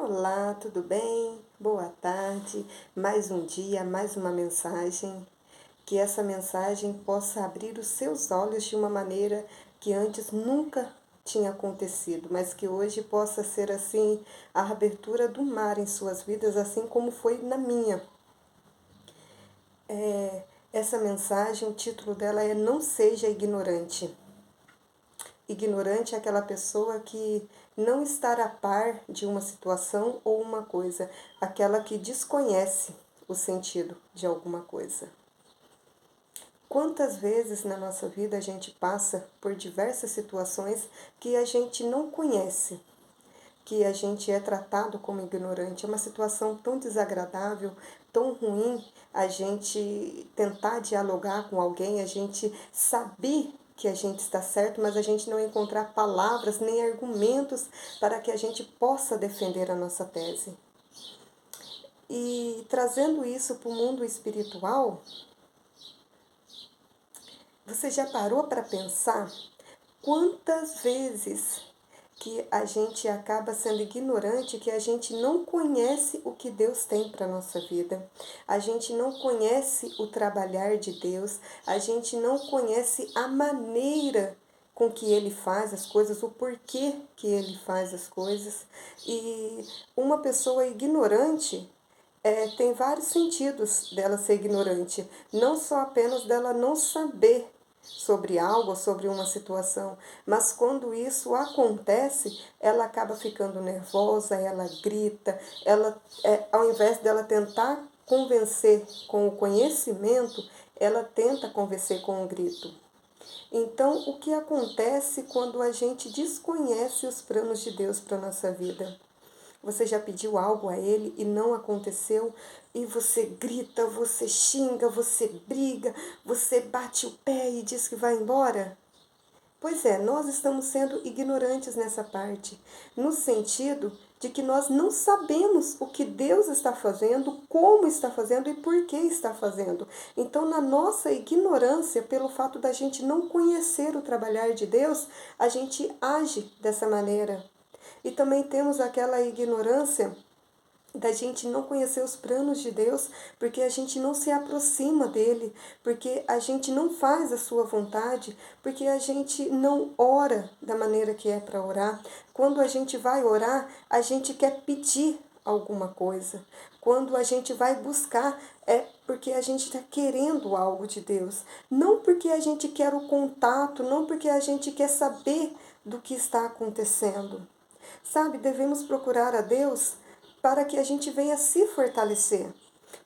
Olá, tudo bem? Boa tarde. Mais um dia, mais uma mensagem. Que essa mensagem possa abrir os seus olhos de uma maneira que antes nunca tinha acontecido, mas que hoje possa ser assim a abertura do mar em suas vidas, assim como foi na minha. Essa mensagem, o título dela é Não Seja Ignorante. Ignorante é aquela pessoa que não está a par de uma situação ou uma coisa, aquela que desconhece o sentido de alguma coisa. Quantas vezes na nossa vida a gente passa por diversas situações que a gente não conhece, que a gente é tratado como ignorante? É uma situação tão desagradável, tão ruim, a gente tentar dialogar com alguém, a gente saber que a gente está certo, mas a gente não encontrar palavras nem argumentos para que a gente possa defender a nossa tese. E trazendo isso para o mundo espiritual, você já parou para pensar quantas vezes que a gente acaba sendo ignorante, que a gente não conhece o que Deus tem para a nossa vida, a gente não conhece o trabalhar de Deus, a gente não conhece a maneira com que Ele faz as coisas, o porquê que Ele faz as coisas. E uma pessoa ignorante tem vários sentidos dela ser ignorante, não só apenas dela não saber sobre algo, sobre uma situação, mas quando isso acontece, ela acaba ficando nervosa, ela grita, ela, ao invés dela tentar convencer com o conhecimento, ela tenta convencer com o grito. Então, o que acontece quando a gente desconhece os planos de Deus para a nossa vida? Você já pediu algo a Ele e não aconteceu, e você grita, você xinga, você briga, você bate o pé e diz que vai embora? Pois é, nós estamos sendo ignorantes nessa parte, no sentido de que nós não sabemos o que Deus está fazendo, como está fazendo e por que está fazendo. Então, na nossa ignorância, pelo fato da gente não conhecer o trabalhar de Deus, a gente age dessa maneira. E também temos aquela ignorância da gente não conhecer os planos de Deus, porque a gente não se aproxima dele, porque a gente não faz a sua vontade, porque a gente não ora da maneira que é para orar. Quando a gente vai orar, a gente quer pedir alguma coisa. Quando a gente vai buscar, é porque a gente está querendo algo de Deus. Não porque a gente quer o contato, não porque a gente quer saber do que está acontecendo. Sabe, devemos procurar a Deus para que a gente venha se fortalecer.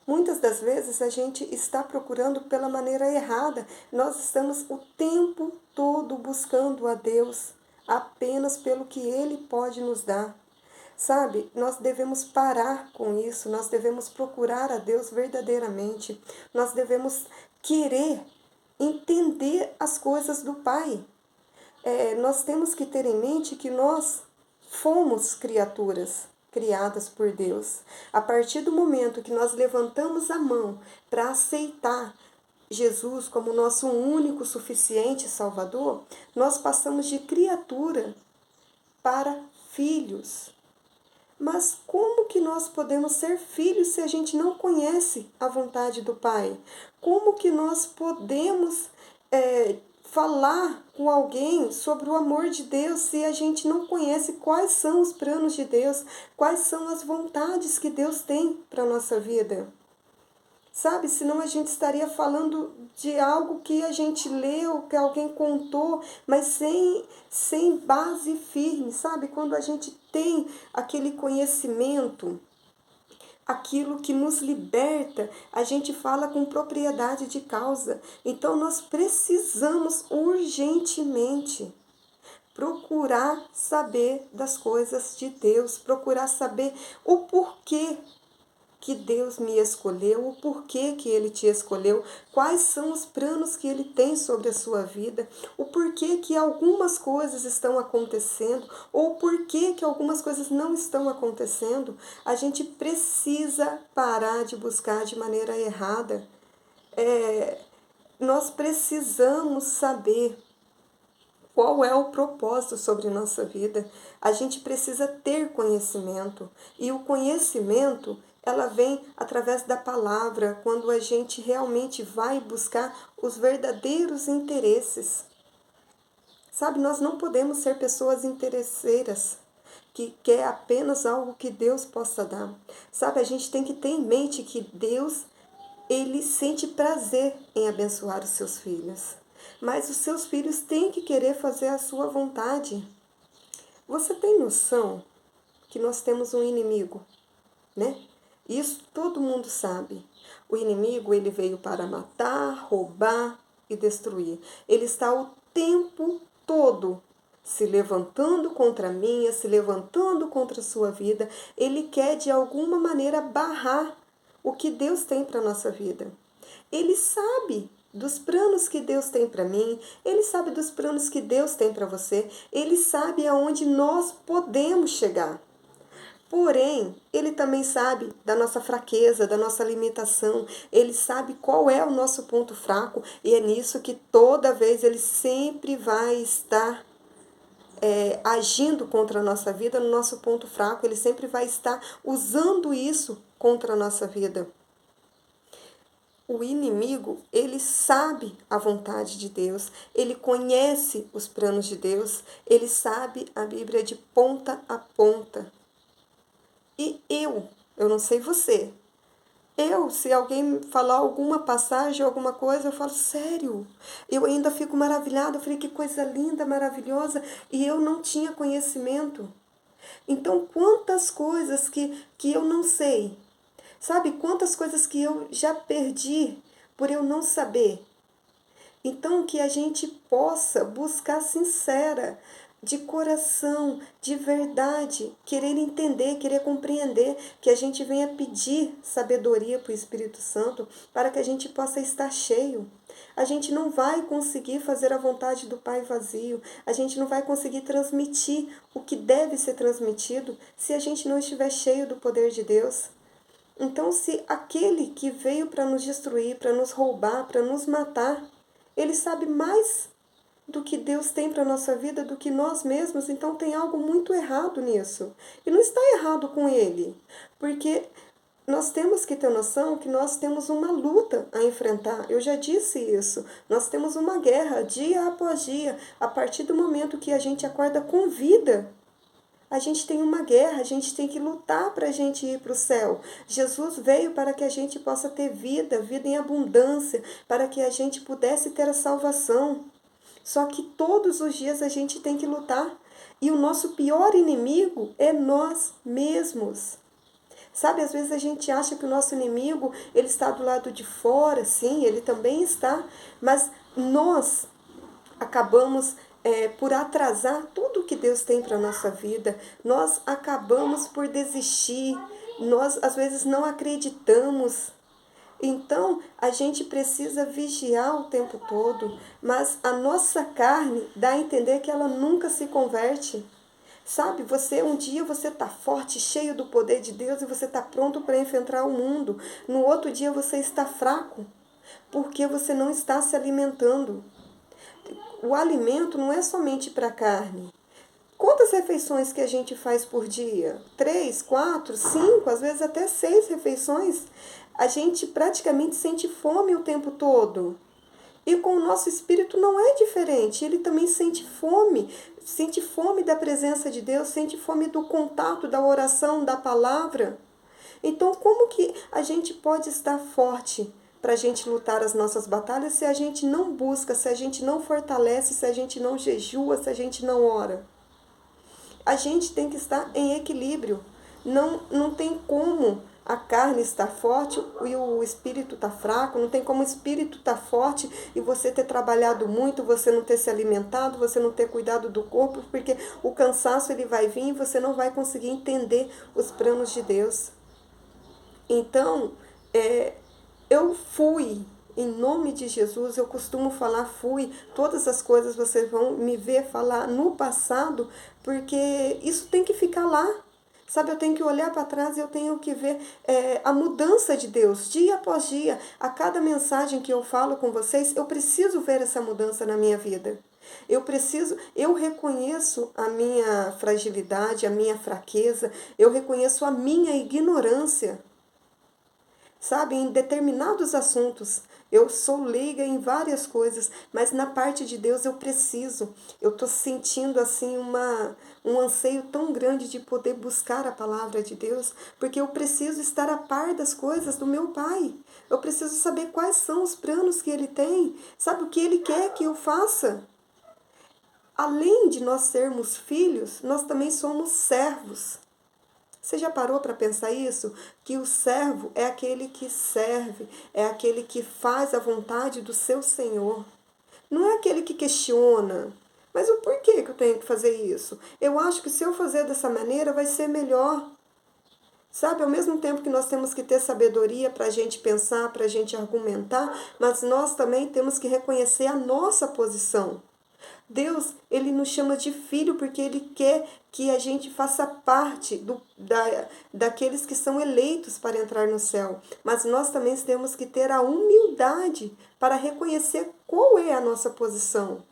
Muitas das vezes a gente está procurando pela maneira errada. Nós estamos o tempo todo buscando a Deus apenas pelo que Ele pode nos dar. Sabe, nós devemos parar com isso, nós devemos procurar a Deus verdadeiramente, nós devemos querer entender as coisas do Pai. Nós temos que ter em mente que nós fomos criaturas criadas por Deus. A partir do momento que nós levantamos a mão para aceitar Jesus como nosso único, suficiente Salvador, nós passamos de criatura para filhos. Mas como que nós podemos ser filhos se a gente não conhece a vontade do Pai? Como que nós podemos falar com alguém sobre o amor de Deus se a gente não conhece quais são os planos de Deus, quais são as vontades que Deus tem para a nossa vida? Sabe, senão a gente estaria falando de algo que a gente leu, que alguém contou, mas sem base firme, sabe? Quando a gente tem aquele conhecimento, aquilo que nos liberta, a gente fala com propriedade de causa. Então nós precisamos urgentemente procurar saber das coisas de Deus, procurar saber o porquê que Deus me escolheu, o porquê que Ele te escolheu, quais são os planos que Ele tem sobre a sua vida, o porquê que algumas coisas estão acontecendo, ou o porquê que algumas coisas não estão acontecendo. A gente precisa parar de buscar de maneira errada. Nós precisamos saber qual é o propósito sobre nossa vida. A gente precisa ter conhecimento. E o conhecimento, ela vem através da palavra, quando a gente realmente vai buscar os verdadeiros interesses. Sabe, nós não podemos ser pessoas interesseiras, que quer apenas algo que Deus possa dar. Sabe, a gente tem que ter em mente que Deus, ele sente prazer em abençoar os seus filhos. Mas os seus filhos têm que querer fazer a sua vontade. Você tem noção que nós temos um inimigo, né? Isso todo mundo sabe. O inimigo, ele veio para matar, roubar e destruir. Ele está o tempo todo se levantando contra a minha, se levantando contra a sua vida. Ele quer de alguma maneira barrar o que Deus tem para a nossa vida. Ele sabe dos planos que Deus tem para mim, ele sabe dos planos que Deus tem para você, ele sabe aonde nós podemos chegar. Porém, ele também sabe da nossa fraqueza, da nossa limitação, ele sabe qual é o nosso ponto fraco e é nisso que toda vez ele sempre vai estar agindo contra a nossa vida, no nosso ponto fraco, ele sempre vai estar usando isso contra a nossa vida. O inimigo, ele sabe a vontade de Deus, ele conhece os planos de Deus, ele sabe a Bíblia de ponta a ponta. E eu não sei você, se alguém me falar alguma passagem, alguma coisa, eu falo, sério? Eu ainda fico maravilhada, eu falei, que coisa linda, maravilhosa, e eu não tinha conhecimento. Então, quantas coisas que eu não sei, sabe? Quantas coisas que eu já perdi por eu não saber. Então, que a gente possa buscar sincera, de coração, de verdade, querer entender, querer compreender, que a gente venha pedir sabedoria para o Espírito Santo para que a gente possa estar cheio. A gente não vai conseguir fazer a vontade do Pai vazio, a gente não vai conseguir transmitir o que deve ser transmitido se a gente não estiver cheio do poder de Deus. Então, se aquele que veio para nos destruir, para nos roubar, para nos matar, ele sabe mais do que Deus tem para a nossa vida do que nós mesmos, então tem algo muito errado nisso. E não está errado com ele, porque nós temos que ter noção que nós temos uma luta a enfrentar. Eu já disse isso. Nós temos uma guerra dia após dia. A partir do momento que a gente acorda com vida, a gente tem uma guerra, a gente tem que lutar para a gente ir para o céu. Jesus veio para que a gente possa ter vida, vida em abundância, para que a gente pudesse ter a salvação. Só que todos os dias a gente tem que lutar. E o nosso pior inimigo é nós mesmos. Sabe, às vezes a gente acha que o nosso inimigo, ele está do lado de fora, sim, ele também está. Mas nós acabamos por atrasar tudo que Deus tem para a nossa vida. Nós acabamos por desistir. Nós, às vezes, não acreditamos. Então, a gente precisa vigiar o tempo todo, mas a nossa carne dá a entender que ela nunca se converte. Sabe, um dia você está forte, cheio do poder de Deus e você está pronto para enfrentar o mundo. No outro dia você está fraco, porque você não está se alimentando. O alimento não é somente para a carne. Quantas refeições que a gente faz por dia? 3, 4, 5, às vezes até 6 refeições. A gente praticamente sente fome o tempo todo. E com o nosso espírito não é diferente. Ele também sente fome da presença de Deus, sente fome do contato, da oração, da palavra. Então, como que a gente pode estar forte para a gente lutar as nossas batalhas se a gente não busca, se a gente não fortalece, se a gente não jejua, se a gente não ora? A gente tem que estar em equilíbrio. Não tem como a carne estar forte e o espírito estar fraco. Não tem como o espírito estar forte e você ter trabalhado muito, você não ter se alimentado, você não ter cuidado do corpo, porque o cansaço ele vai vir e você não vai conseguir entender os planos de Deus. Então, eu fui, em nome de Jesus, eu costumo falar fui, todas as coisas vocês vão me ver falar no passado, porque isso tem que ficar lá. Sabe, eu tenho que olhar para trás e eu tenho que ver a mudança de Deus, dia após dia. A cada mensagem que eu falo com vocês, eu preciso ver essa mudança na minha vida. Eu reconheço a minha fragilidade, a minha fraqueza, eu reconheço a minha ignorância. Sabe, em determinados assuntos, eu sou leiga em várias coisas, mas na parte de Deus eu estou sentindo assim um anseio tão grande de poder buscar a palavra de Deus, porque eu preciso estar a par das coisas do meu Pai. Eu preciso saber quais são os planos que Ele tem, sabe o que Ele quer que eu faça. Além de nós sermos filhos, nós também somos servos. Você já parou para pensar isso? Que o servo é aquele que serve, é aquele que faz a vontade do seu Senhor. Não é aquele que questiona. Mas o porquê que eu tenho que fazer isso? Eu acho que se eu fazer dessa maneira vai ser melhor. Sabe, ao mesmo tempo que nós temos que ter sabedoria para a gente pensar, para a gente argumentar, mas nós também temos que reconhecer a nossa posição. Deus, Ele nos chama de filho porque Ele quer que a gente faça parte daqueles que são eleitos para entrar no céu. Mas nós também temos que ter a humildade para reconhecer qual é a nossa posição.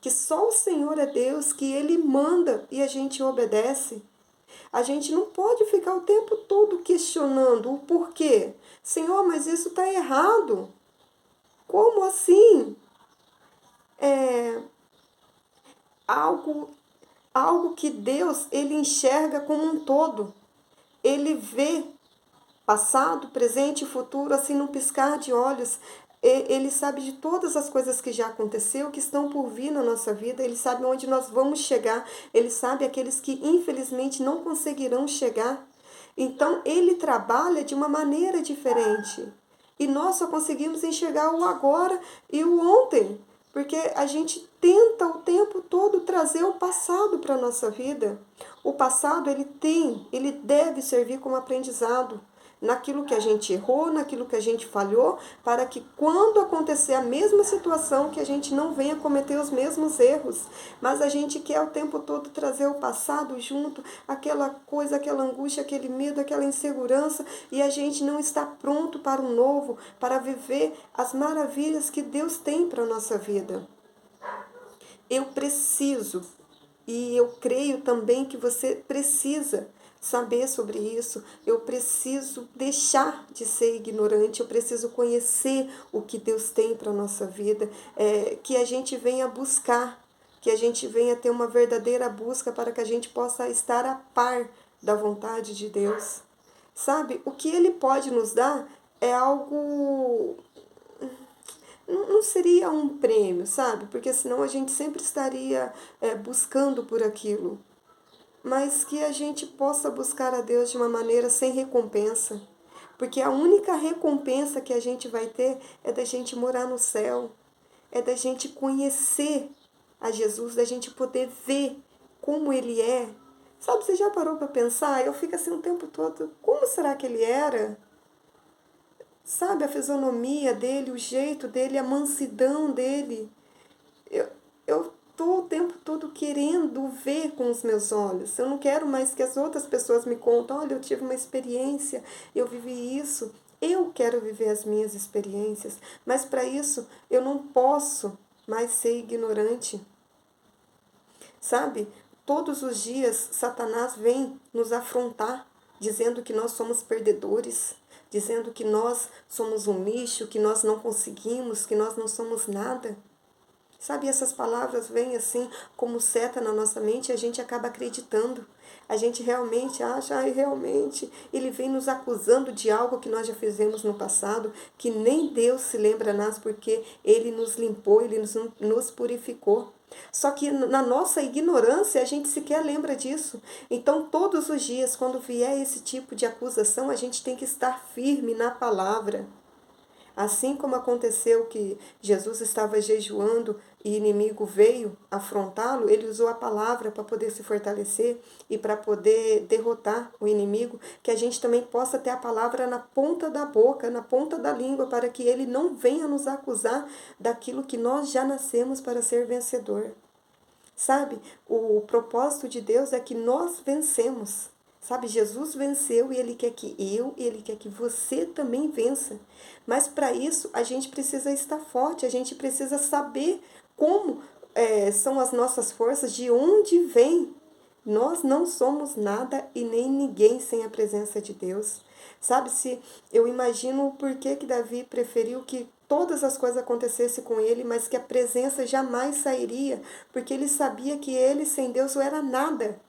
Que só o Senhor é Deus, que Ele manda e a gente obedece. A gente não pode ficar o tempo todo questionando o porquê. Senhor, mas isso está errado. Como assim? Algo, algo que Deus ele enxerga como um todo. Ele vê passado, presente e futuro assim num piscar de olhos. Ele sabe de todas as coisas que já aconteceu, que estão por vir na nossa vida. Ele sabe onde nós vamos chegar. Ele sabe aqueles que infelizmente não conseguirão chegar. Então ele trabalha de uma maneira diferente. E nós só conseguimos enxergar o agora e o ontem. Porque a gente tenta o tempo todo trazer o passado para a nossa vida. O passado ele deve servir como aprendizado naquilo que a gente errou, naquilo que a gente falhou, para que quando acontecer a mesma situação, que a gente não venha cometer os mesmos erros. Mas a gente quer o tempo todo trazer o passado junto, aquela coisa, aquela angústia, aquele medo, aquela insegurança, e a gente não está pronto para o novo, para viver as maravilhas que Deus tem para a nossa vida. Eu preciso, e eu creio também que você precisa saber sobre isso. Eu preciso deixar de ser ignorante, eu preciso conhecer o que Deus tem para a nossa vida, que a gente venha buscar, que a gente venha ter uma verdadeira busca para que a gente possa estar a par da vontade de Deus. Sabe, o que Ele pode nos dar é algo, não seria um prêmio, sabe? Porque senão a gente sempre estaria buscando por aquilo. Mas que a gente possa buscar a Deus de uma maneira sem recompensa. Porque a única recompensa que a gente vai ter é da gente morar no céu, é da gente conhecer a Jesus, da gente poder ver como Ele é. Sabe, você já parou para pensar? Eu fico assim o tempo todo, como será que Ele era? Sabe, a fisionomia dele, o jeito dele, a mansidão dele. Eu estou o tempo todo querendo ver com os meus olhos. Eu não quero mais que as outras pessoas me contem, olha, eu tive uma experiência, eu vivi isso. Eu quero viver as minhas experiências, mas para isso eu não posso mais ser ignorante. Sabe, todos os dias Satanás vem nos afrontar, dizendo que nós somos perdedores, dizendo que nós somos um lixo, que nós não conseguimos, que nós não somos nada. Sabe, essas palavras vêm assim como seta na nossa mente e a gente acaba acreditando. A gente realmente acha, ai, realmente, ele vem nos acusando de algo que nós já fizemos no passado, que nem Deus se lembra nós, porque Ele nos limpou, Ele nos purificou. Só que na nossa ignorância a gente sequer lembra disso. Então, todos os dias, quando vier esse tipo de acusação, a gente tem que estar firme na palavra. Assim como aconteceu que Jesus estava jejuando e o inimigo veio afrontá-lo, ele usou a palavra para poder se fortalecer e para poder derrotar o inimigo, que a gente também possa ter a palavra na ponta da boca, na ponta da língua, para que ele não venha nos acusar daquilo que nós já nascemos para ser vencedor. Sabe, o propósito de Deus é que nós vencemos. Sabe, Jesus venceu e Ele quer que Ele quer que você também vença. Mas para isso a gente precisa estar forte, a gente precisa saber como são as nossas forças, de onde vem? Nós não somos nada e nem ninguém sem a presença de Deus. Sabe, se eu imagino o porquê que Davi preferiu que todas as coisas acontecessem com ele, mas que a presença jamais sairia, porque ele sabia que ele sem Deus não era nada,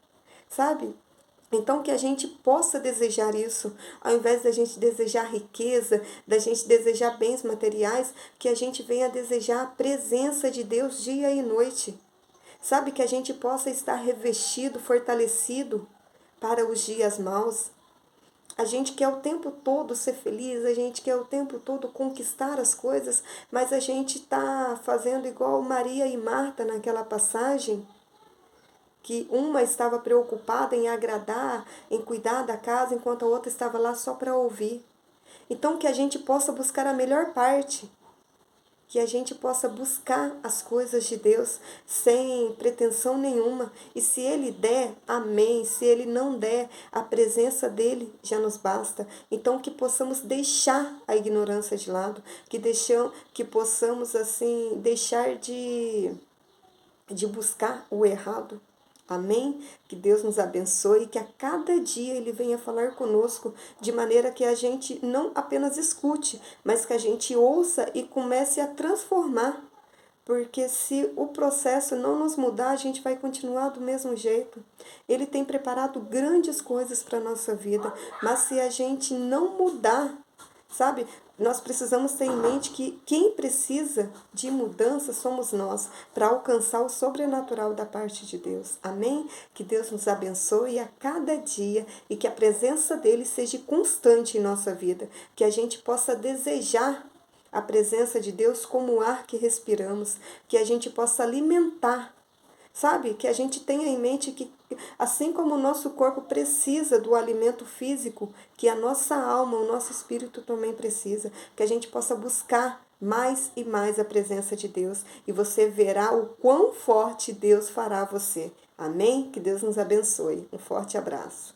sabe? Então, que a gente possa desejar isso, ao invés da gente desejar riqueza, da gente desejar bens materiais, que a gente venha desejar a presença de Deus dia e noite. Sabe, que a gente possa estar revestido, fortalecido para os dias maus. A gente quer o tempo todo ser feliz, a gente quer o tempo todo conquistar as coisas, mas a gente está fazendo igual Maria e Marta naquela passagem, que uma estava preocupada em agradar, em cuidar da casa, enquanto a outra estava lá só para ouvir. Então, que a gente possa buscar a melhor parte, que a gente possa buscar as coisas de Deus sem pretensão nenhuma. E se Ele der, amém. Se Ele não der, a presença dEle já nos basta. Então, que possamos deixar a ignorância de lado, que possamos, assim, deixar de buscar o errado. Amém? Que Deus nos abençoe e que a cada dia Ele venha falar conosco de maneira que a gente não apenas escute, mas que a gente ouça e comece a transformar. Porque se o processo não nos mudar, a gente vai continuar do mesmo jeito. Ele tem preparado grandes coisas para a nossa vida, mas se a gente não mudar, sabe? Nós precisamos ter em mente que quem precisa de mudança somos nós, para alcançar o sobrenatural da parte de Deus. Amém? Que Deus nos abençoe a cada dia e que a presença dEle seja constante em nossa vida. Que a gente possa desejar a presença de Deus como o ar que respiramos. Que a gente possa alimentar. Sabe? Que a gente tenha em mente que, assim como o nosso corpo precisa do alimento físico, que a nossa alma, o nosso espírito também precisa. Que a gente possa buscar mais e mais a presença de Deus. E você verá o quão forte Deus fará você. Amém? Que Deus nos abençoe. Um forte abraço.